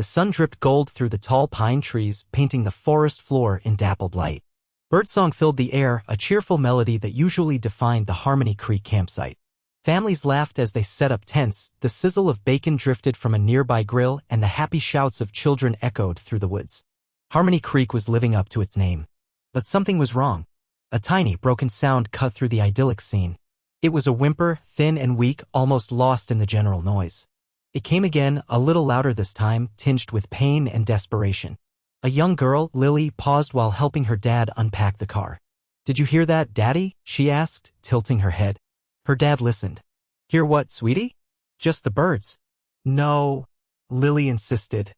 The sun dripped gold through the tall pine trees, painting the forest floor in dappled light. Birdsong filled the air, a cheerful melody that usually defined the Harmony Creek campsite. Families laughed as they set up tents, the sizzle of bacon drifted from a nearby grill, and the happy shouts of children echoed through the woods. Harmony Creek was living up to its name. But something was wrong. A tiny, broken sound cut through the idyllic scene. It was a whimper, thin and weak, almost lost in the general noise. It came again, a little louder this time, tinged with pain and desperation. A young girl, Lily, paused while helping her dad unpack the car. "Did you hear that, Daddy?" she asked, tilting her head. Her dad listened. "Hear what, sweetie?" "Just the birds." "No," Lily insisted.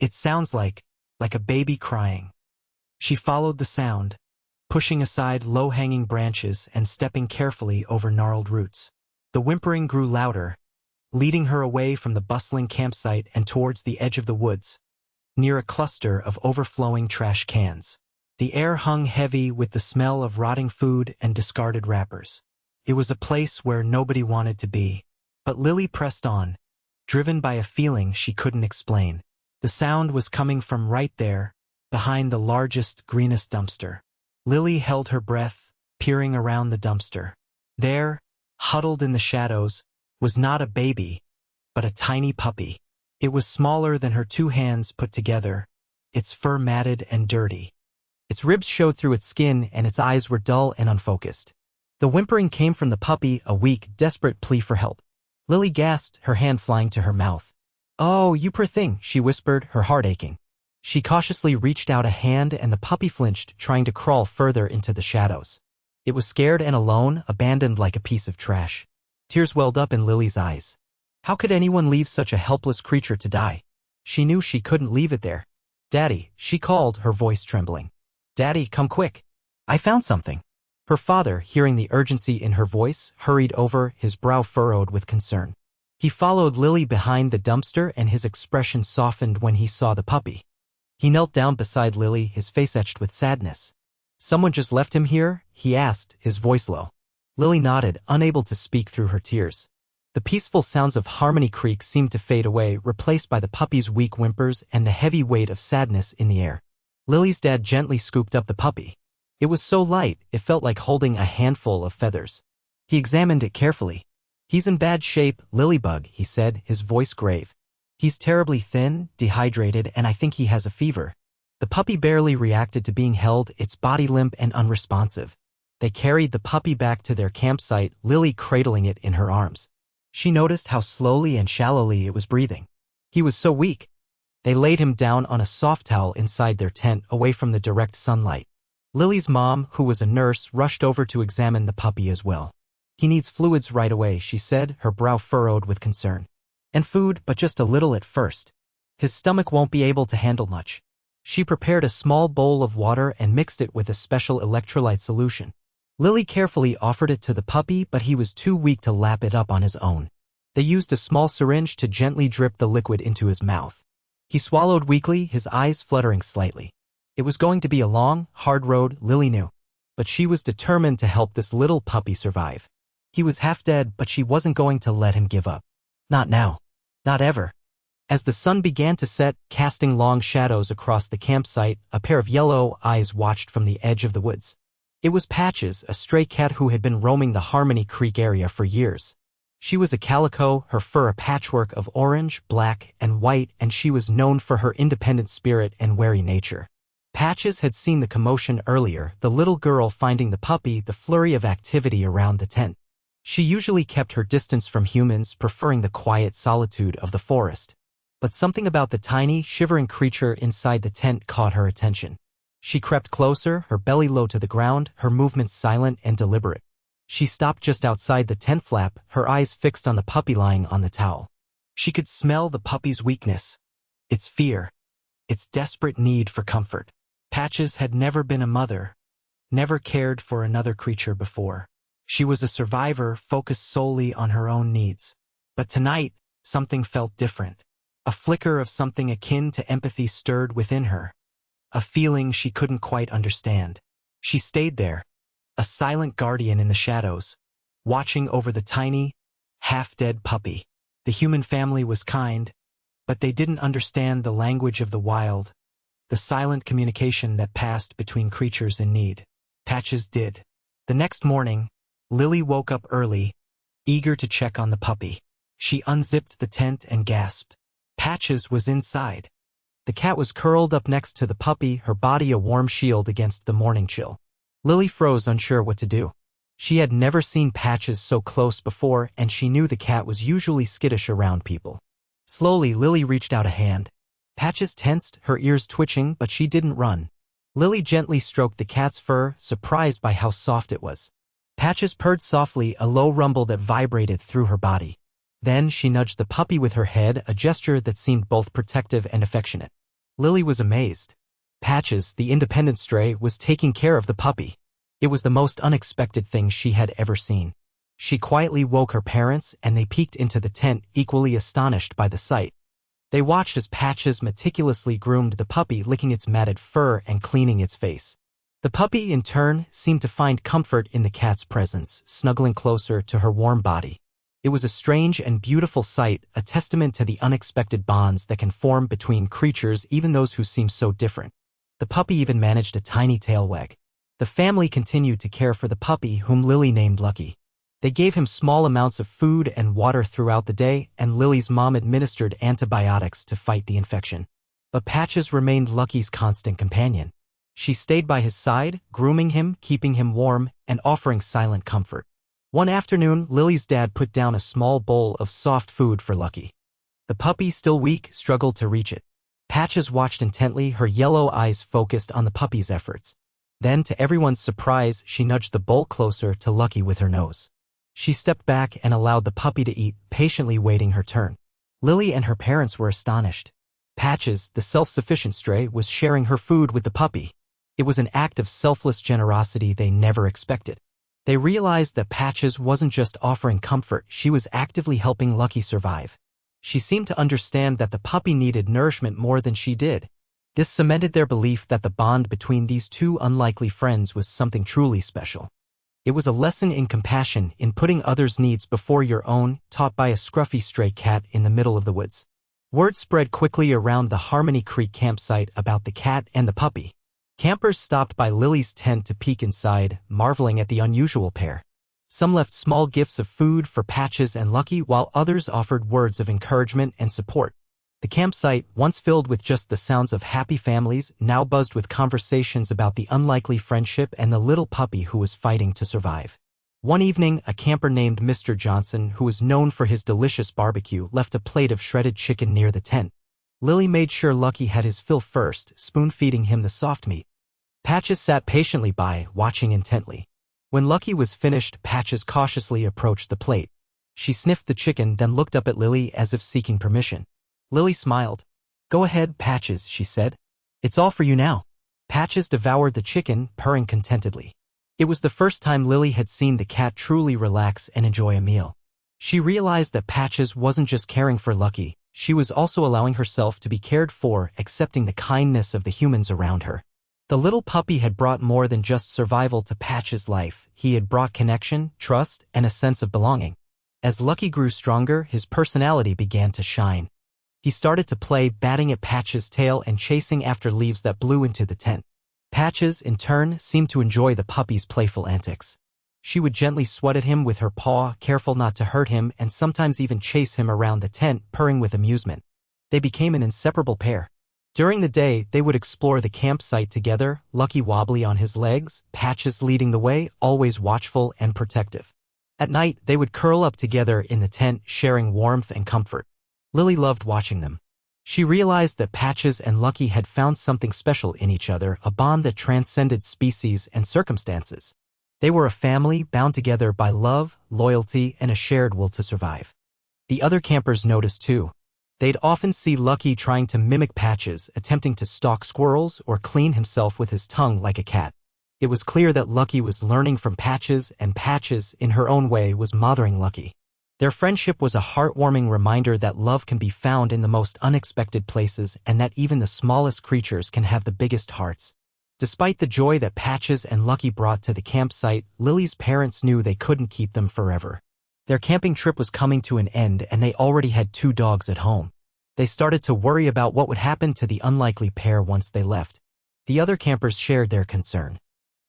"It sounds like a baby crying." She followed the sound, pushing aside low-hanging branches and stepping carefully over gnarled roots. The whimpering grew louder, leading her away from the bustling campsite and towards the edge of the woods, near a cluster of overflowing trash cans. The air hung heavy with the smell of rotting food and discarded wrappers. It was a place where nobody wanted to be. But Lily pressed on, driven by a feeling she couldn't explain. The sound was coming from right there, behind the largest, greenest dumpster. Lily held her breath, peering around the dumpster. There, huddled in the shadows, was not a baby, but a tiny puppy. It was smaller than her two hands put together, its fur matted and dirty. Its ribs showed through its skin and its eyes were dull and unfocused. The whimpering came from the puppy, a weak, desperate plea for help. Lily gasped, her hand flying to her mouth. "Oh, you poor thing," she whispered, her heart aching. She cautiously reached out a hand and the puppy flinched, trying to crawl further into the shadows. It was scared and alone, abandoned like a piece of trash. Tears welled up in Lily's eyes. How could anyone leave such a helpless creature to die? She knew she couldn't leave it there. "Daddy," she called, her voice trembling. "Daddy, come quick. I found something." Her father, hearing the urgency in her voice, hurried over, his brow furrowed with concern. He followed Lily behind the dumpster and his expression softened when he saw the puppy. He knelt down beside Lily, his face etched with sadness. "Someone just left him here?" he asked, his voice low. Lily nodded, unable to speak through her tears. The peaceful sounds of Harmony Creek seemed to fade away, replaced by the puppy's weak whimpers and the heavy weight of sadness in the air. Lily's dad gently scooped up the puppy. It was so light, it felt like holding a handful of feathers. He examined it carefully. "He's in bad shape, Lilybug," he said, his voice grave. "He's terribly thin, dehydrated, and I think he has a fever." The puppy barely reacted to being held, its body limp and unresponsive. They carried the puppy back to their campsite, Lily cradling it in her arms. She noticed how slowly and shallowly it was breathing. He was so weak. They laid him down on a soft towel inside their tent, away from the direct sunlight. Lily's mom, who was a nurse, rushed over to examine the puppy as well. "He needs fluids right away," she said, her brow furrowed with concern. "And food, but just a little at first. His stomach won't be able to handle much." She prepared a small bowl of water and mixed it with a special electrolyte solution. Lily carefully offered it to the puppy, but he was too weak to lap it up on his own. They used a small syringe to gently drip the liquid into his mouth. He swallowed weakly, his eyes fluttering slightly. It was going to be a long, hard road, Lily knew. But she was determined to help this little puppy survive. He was half dead, but she wasn't going to let him give up. Not now. Not ever. As the sun began to set, casting long shadows across the campsite, a pair of yellow eyes watched from the edge of the woods. It was Patches, a stray cat who had been roaming the Harmony Creek area for years. She was a calico, her fur a patchwork of orange, black, and white, and she was known for her independent spirit and wary nature. Patches had seen the commotion earlier, the little girl finding the puppy, the flurry of activity around the tent. She usually kept her distance from humans, preferring the quiet solitude of the forest. But something about the tiny, shivering creature inside the tent caught her attention. She crept closer, her belly low to the ground, her movements silent and deliberate. She stopped just outside the tent flap, her eyes fixed on the puppy lying on the towel. She could smell the puppy's weakness, its fear, its desperate need for comfort. Patches had never been a mother, never cared for another creature before. She was a survivor, focused solely on her own needs. But tonight, something felt different. A flicker of something akin to empathy stirred within her. A feeling she couldn't quite understand. She stayed there, a silent guardian in the shadows, watching over the tiny, half-dead puppy. The human family was kind, But they didn't understand the language of the wild, the silent communication that passed between creatures in need. Patches did. The next morning, Lily woke up early, eager to check on the puppy. She unzipped the tent and gasped. Patches was inside. The cat was curled up next to the puppy, her body a warm shield against the morning chill. Lily froze, unsure what to do. She had never seen Patches so close before, and she knew the cat was usually skittish around people. Slowly, Lily reached out a hand. Patches tensed, her ears twitching, but she didn't run. Lily gently stroked the cat's fur, surprised by how soft it was. Patches purred softly, a low rumble that vibrated through her body. Then she nudged the puppy with her head, a gesture that seemed both protective and affectionate. Lily was amazed. Patches, the independent stray, was taking care of the puppy. It was the most unexpected thing she had ever seen. She quietly woke her parents, and they peeked into the tent, equally astonished by the sight. They watched as Patches meticulously groomed the puppy, licking its matted fur and cleaning its face. The puppy, in turn, seemed to find comfort in the cat's presence, snuggling closer to her warm body. It was a strange and beautiful sight, a testament to the unexpected bonds that can form between creatures, even those who seem so different. The puppy even managed a tiny tail wag. The family continued to care for the puppy, whom Lily named Lucky. They gave him small amounts of food and water throughout the day, and Lily's mom administered antibiotics to fight the infection. But Patches remained Lucky's constant companion. She stayed by his side, grooming him, keeping him warm, and offering silent comfort. One afternoon, Lily's dad put down a small bowl of soft food for Lucky. The puppy, still weak, struggled to reach it. Patches watched intently, her yellow eyes focused on the puppy's efforts. Then, to everyone's surprise, she nudged the bowl closer to Lucky with her nose. She stepped back and allowed the puppy to eat, patiently waiting her turn. Lily and her parents were astonished. Patches, the self-sufficient stray, was sharing her food with the puppy. It was an act of selfless generosity they never expected. They realized that Patches wasn't just offering comfort, she was actively helping Lucky survive. She seemed to understand that the puppy needed nourishment more than she did. This cemented their belief that the bond between these two unlikely friends was something truly special. It was a lesson in compassion, in putting others' needs before your own, taught by a scruffy stray cat in the middle of the woods. Word spread quickly around the Harmony Creek campsite about the cat and the puppy. Campers stopped by Lily's tent to peek inside, marveling at the unusual pair. Some left small gifts of food for Patches and Lucky, while others offered words of encouragement and support. The campsite, once filled with just the sounds of happy families, now buzzed with conversations about the unlikely friendship and the little puppy who was fighting to survive. One evening, a camper named Mr. Johnson, who was known for his delicious barbecue, left a plate of shredded chicken near the tent. Lily made sure Lucky had his fill first, spoon-feeding him the soft meat. Patches sat patiently by, watching intently. When Lucky was finished, Patches cautiously approached the plate. She sniffed the chicken, then looked up at Lily as if seeking permission. Lily smiled. "Go ahead, Patches," she said. "It's all for you now." Patches devoured the chicken, purring contentedly. It was the first time Lily had seen the cat truly relax and enjoy a meal. She realized that Patches wasn't just caring for Lucky, she was also allowing herself to be cared for, accepting the kindness of the humans around her. The little puppy had brought more than just survival to Patches' life. He had brought connection, trust, and a sense of belonging. As Lucky grew stronger, his personality began to shine. He started to play, batting at Patches' tail and chasing after leaves that blew into the tent. Patches, in turn, seemed to enjoy the puppy's playful antics. She would gently swat at him with her paw, careful not to hurt him, and sometimes even chase him around the tent, purring with amusement. They became an inseparable pair. During the day, they would explore the campsite together, Lucky wobbly on his legs, Patches leading the way, always watchful and protective. At night, they would curl up together in the tent, sharing warmth and comfort. Lily loved watching them. She realized that Patches and Lucky had found something special in each other, a bond that transcended species and circumstances. They were a family bound together by love, loyalty, and a shared will to survive. The other campers noticed too. They'd often see Lucky trying to mimic Patches, attempting to stalk squirrels or clean himself with his tongue like a cat. It was clear that Lucky was learning from Patches, and Patches, in her own way, was mothering Lucky. Their friendship was a heartwarming reminder that love can be found in the most unexpected places and that even the smallest creatures can have the biggest hearts. Despite the joy that Patches and Lucky brought to the campsite, Lily's parents knew they couldn't keep them forever. Their camping trip was coming to an end and they already had 2 dogs at home. They started to worry about what would happen to the unlikely pair once they left. The other campers shared their concern.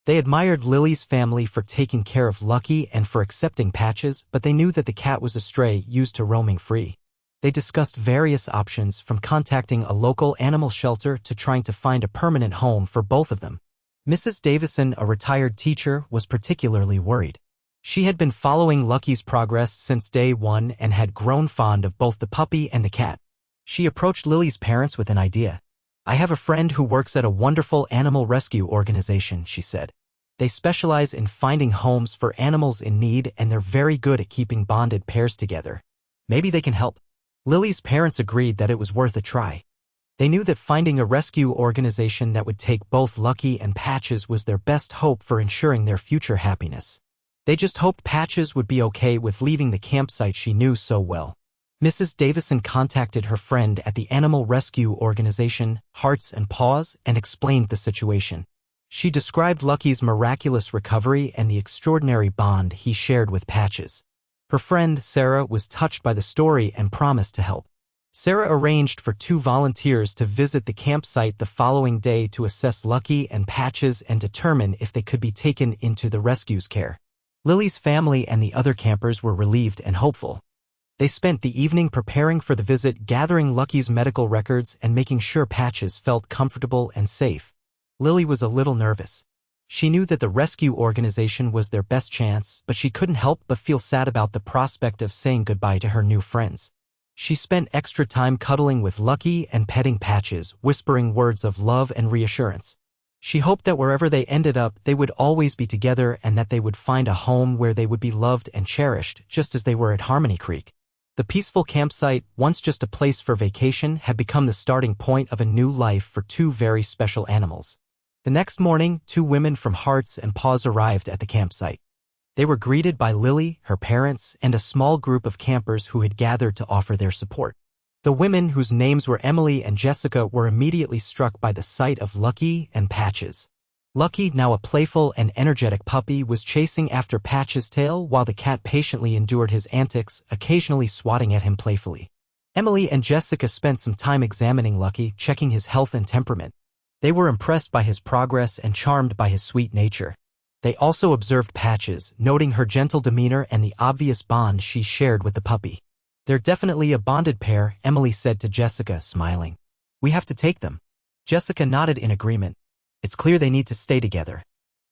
They admired Lily's family for taking care of Lucky and for accepting Patches, but they knew that the cat was a stray used to roaming free. They discussed various options, from contacting a local animal shelter to trying to find a permanent home for both of them. Mrs. Davison, a retired teacher, was particularly worried. She had been following Lucky's progress since day one and had grown fond of both the puppy and the cat. She approached Lily's parents with an idea. "I have a friend who works at a wonderful animal rescue organization," she said. "They specialize in finding homes for animals in need, and they're very good at keeping bonded pairs together. Maybe they can help." Lily's parents agreed that it was worth a try. They knew that finding a rescue organization that would take both Lucky and Patches was their best hope for ensuring their future happiness. They just hoped Patches would be okay with leaving the campsite she knew so well. Mrs. Davison contacted her friend at the animal rescue organization, Hearts and Paws, and explained the situation. She described Lucky's miraculous recovery and the extraordinary bond he shared with Patches. Her friend, Sarah, was touched by the story and promised to help. Sarah arranged for 2 volunteers to visit the campsite the following day to assess Lucky and Patches and determine if they could be taken into the rescue's care. Lily's family and the other campers were relieved and hopeful. They spent the evening preparing for the visit, gathering Lucky's medical records and making sure Patches felt comfortable and safe. Lily was a little nervous. She knew that the rescue organization was their best chance, but she couldn't help but feel sad about the prospect of saying goodbye to her new friends. She spent extra time cuddling with Lucky and petting Patches, whispering words of love and reassurance. She hoped that wherever they ended up, they would always be together and that they would find a home where they would be loved and cherished, just as they were at Harmony Creek. The peaceful campsite, once just a place for vacation, had become the starting point of a new life for 2 very special animals. The next morning, 2 women from Hearts and Paws arrived at the campsite. They were greeted by Lily, her parents, and a small group of campers who had gathered to offer their support. The women, whose names were Emily and Jessica, were immediately struck by the sight of Lucky and Patches. Lucky, now a playful and energetic puppy, was chasing after Patches' tail while the cat patiently endured his antics, occasionally swatting at him playfully. Emily and Jessica spent some time examining Lucky, checking his health and temperament. They were impressed by his progress and charmed by his sweet nature. They also observed Patches, noting her gentle demeanor and the obvious bond she shared with the puppy. "They're definitely a bonded pair," Emily said to Jessica, smiling. "We have to take them." Jessica nodded in agreement. "It's clear they need to stay together."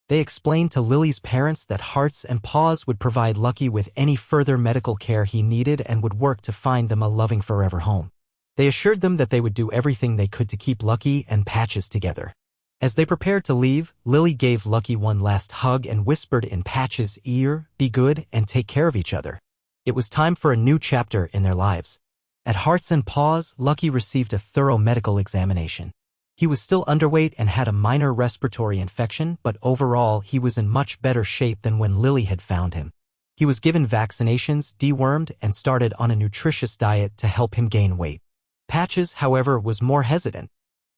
They explained to Lily's parents that Hearts and Paws would provide Lucky with any further medical care he needed and would work to find them a loving forever home. They assured them that they would do everything they could to keep Lucky and Patches together. As they prepared to leave, Lily gave Lucky one last hug and whispered in Patches' ear, "Be good and take care of each other." It was time for a new chapter in their lives. At Hearts and Paws, Lucky received a thorough medical examination. He was still underweight and had a minor respiratory infection, but overall he was in much better shape than when Lily had found him. He was given vaccinations, dewormed, and started on a nutritious diet to help him gain weight. Patches, however, was more hesitant.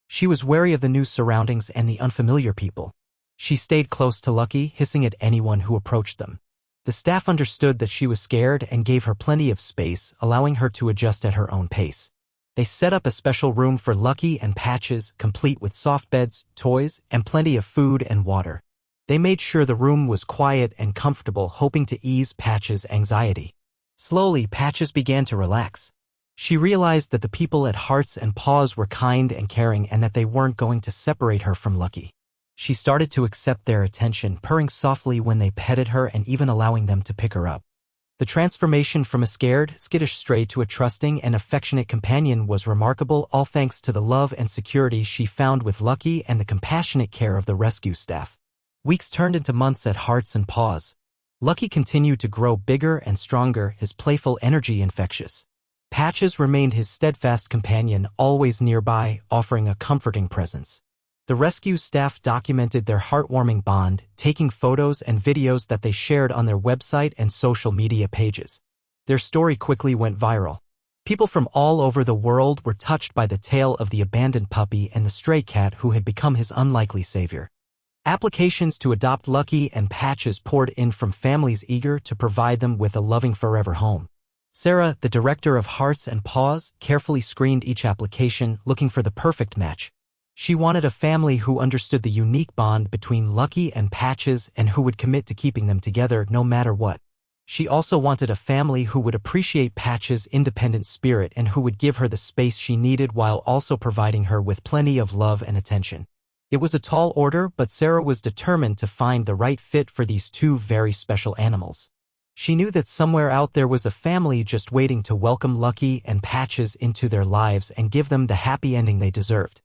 She was wary of the new surroundings and the unfamiliar people. She stayed close to Lucky, hissing at anyone who approached them. The staff understood that she was scared and gave her plenty of space, allowing her to adjust at her own pace. They set up a special room for Lucky and Patches, complete with soft beds, toys, and plenty of food and water. They made sure the room was quiet and comfortable, hoping to ease Patches' anxiety. Slowly, Patches began to relax. She realized that the people at Hearts and Paws were kind and caring and that they weren't going to separate her from Lucky. She started to accept their attention, purring softly when they petted her and even allowing them to pick her up. The transformation from a scared, skittish stray to a trusting and affectionate companion was remarkable, all thanks to the love and security she found with Lucky and the compassionate care of the rescue staff. Weeks turned into months at Hearts and Paws. Lucky continued to grow bigger and stronger, his playful energy infectious. Patches remained his steadfast companion, always nearby, offering a comforting presence. The rescue staff documented their heartwarming bond, taking photos and videos that they shared on their website and social media pages. Their story quickly went viral. People from all over the world were touched by the tale of the abandoned puppy and the stray cat who had become his unlikely savior. Applications to adopt Lucky and Patches poured in from families eager to provide them with a loving forever home. Sarah, the director of Hearts and Paws, carefully screened each application, looking for the perfect match. She wanted a family who understood the unique bond between Lucky and Patches and who would commit to keeping them together no matter what. She also wanted a family who would appreciate Patches' independent spirit and who would give her the space she needed while also providing her with plenty of love and attention. It was a tall order, but Sarah was determined to find the right fit for these two very special animals. She knew that somewhere out there was a family just waiting to welcome Lucky and Patches into their lives and give them the happy ending they deserved.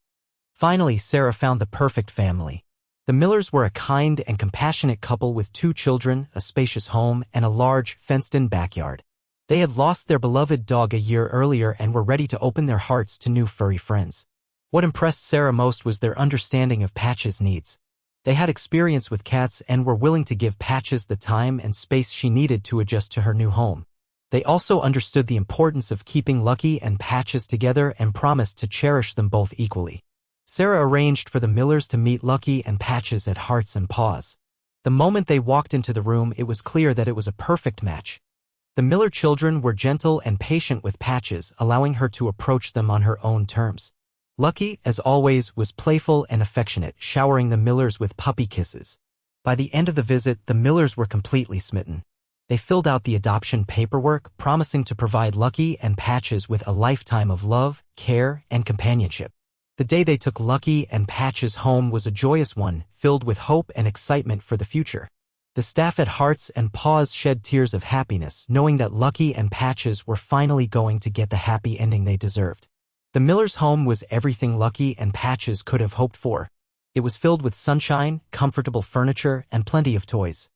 Finally, Sarah found the perfect family. The Millers were a kind and compassionate couple with 2 children, a spacious home, and a large, fenced-in backyard. They had lost their beloved dog a year earlier and were ready to open their hearts to new furry friends. What impressed Sarah most was their understanding of Patches' needs. They had experience with cats and were willing to give Patches the time and space she needed to adjust to her new home. They also understood the importance of keeping Lucky and Patches together and promised to cherish them both equally. Sarah arranged for the Millers to meet Lucky and Patches at Hearts and Paws. The moment they walked into the room, it was clear that it was a perfect match. The Miller children were gentle and patient with Patches, allowing her to approach them on her own terms. Lucky, as always, was playful and affectionate, showering the Millers with puppy kisses. By the end of the visit, the Millers were completely smitten. They filled out the adoption paperwork, promising to provide Lucky and Patches with a lifetime of love, care, and companionship. The day they took Lucky and Patches home was a joyous one, filled with hope and excitement for the future. The staff at Hearts and Paws shed tears of happiness, knowing that Lucky and Patches were finally going to get the happy ending they deserved. The Millers' home was everything Lucky and Patches could have hoped for. It was filled with sunshine, comfortable furniture, and plenty of toys.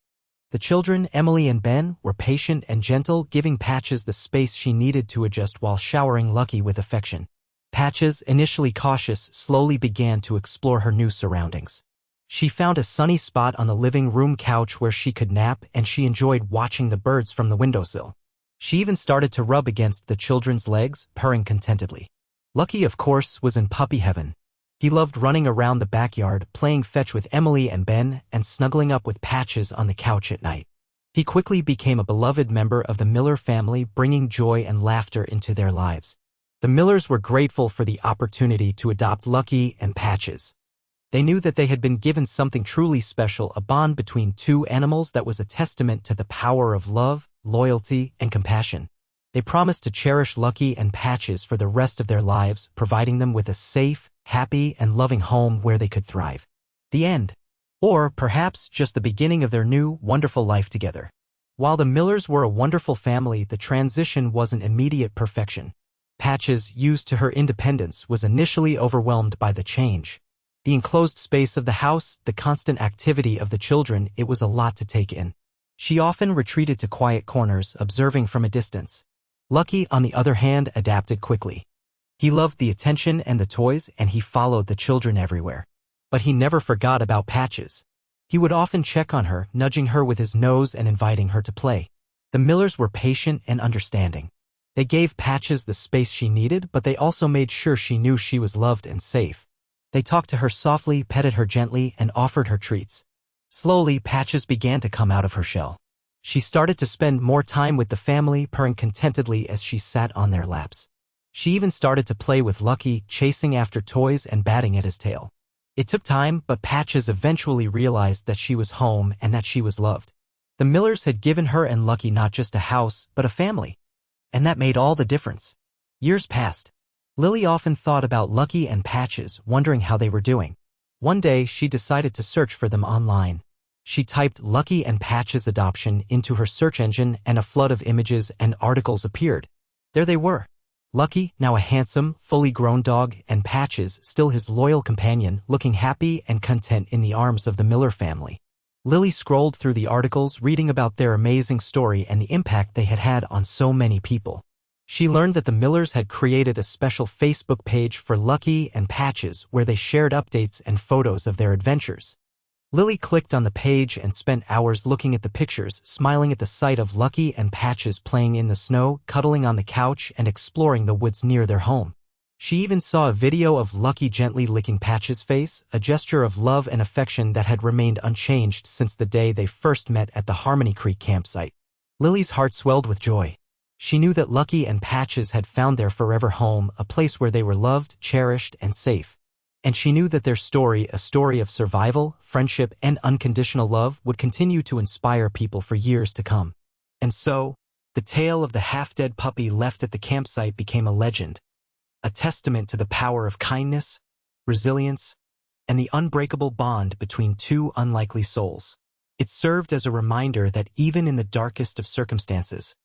The children, Emily and Ben, were patient and gentle, giving Patches the space she needed to adjust while showering Lucky with affection. Patches, initially cautious, slowly began to explore her new surroundings. She found a sunny spot on the living room couch where she could nap, and she enjoyed watching the birds from the windowsill. She even started to rub against the children's legs, purring contentedly. Lucky, of course, was in puppy heaven. He loved running around the backyard, playing fetch with Emily and Ben, and snuggling up with Patches on the couch at night. He quickly became a beloved member of the Miller family, bringing joy and laughter into their lives. The Millers were grateful for the opportunity to adopt Lucky and Patches. They knew that they had been given something truly special, a bond between 2 animals that was a testament to the power of love, loyalty, and compassion. They promised to cherish Lucky and Patches for the rest of their lives, providing them with a safe, happy, and loving home where they could thrive. The end. Or perhaps just the beginning of their new, wonderful life together. While the Millers were a wonderful family, the transition wasn't immediate perfection. Patches, used to her independence, was initially overwhelmed by the change. The enclosed space of the house, the constant activity of the children, it was a lot to take in. She often retreated to quiet corners, observing from a distance. Lucky, on the other hand, adapted quickly. He loved the attention and the toys, and he followed the children everywhere. But he never forgot about Patches. He would often check on her, nudging her with his nose and inviting her to play. The Millers were patient and understanding. They gave Patches the space she needed, but they also made sure she knew she was loved and safe. They talked to her softly, petted her gently, and offered her treats. Slowly, Patches began to come out of her shell. She started to spend more time with the family, purring contentedly as she sat on their laps. She even started to play with Lucky, chasing after toys and batting at his tail. It took time, but Patches eventually realized that she was home and that she was loved. The Millers had given her and Lucky not just a house, but a family. And that made all the difference. Years passed. Lily often thought about Lucky and Patches, wondering how they were doing. One day, she decided to search for them online. She typed Lucky and Patches adoption into her search engine, and a flood of images and articles appeared. There they were. Lucky, now a handsome, fully grown dog, and Patches, still his loyal companion, looking happy and content in the arms of the Miller family. Lily scrolled through the articles, reading about their amazing story and the impact they had had on so many people. She learned that the Millers had created a special Facebook page for Lucky and Patches where they shared updates and photos of their adventures. Lily clicked on the page and spent hours looking at the pictures, smiling at the sight of Lucky and Patches playing in the snow, cuddling on the couch, and exploring the woods near their home. She even saw a video of Lucky gently licking Patches' face, a gesture of love and affection that had remained unchanged since the day they first met at the Harmony Creek campsite. Lily's heart swelled with joy. She knew that Lucky and Patches had found their forever home, a place where they were loved, cherished, and safe. And she knew that their story, a story of survival, friendship, and unconditional love, would continue to inspire people for years to come. And so, the tale of the half-dead puppy left at the campsite became a legend, a testament to the power of kindness, resilience, and the unbreakable bond between two unlikely souls. It served as a reminder that even in the darkest of circumstances,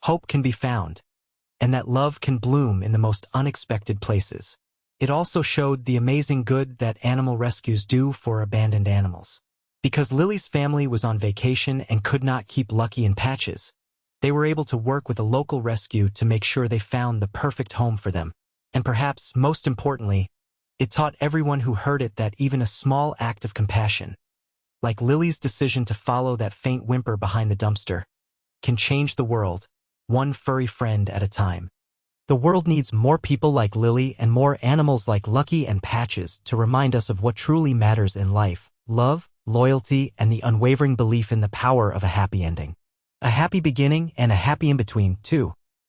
hope can be found, and that love can bloom in the most unexpected places. It also showed the amazing good that animal rescues do for abandoned animals. Because Lily's family was on vacation and could not keep Lucky and Patches, they were able to work with a local rescue to make sure they found the perfect home for them. And perhaps, most importantly, it taught everyone who heard it that even a small act of compassion, like Lily's decision to follow that faint whimper behind the dumpster, can change the world, one furry friend at a time. The world needs more people like Lily and more animals like Lucky and Patches to remind us of what truly matters in life: love, loyalty, and the unwavering belief in the power of a happy ending. A happy beginning and a happy in-between, too.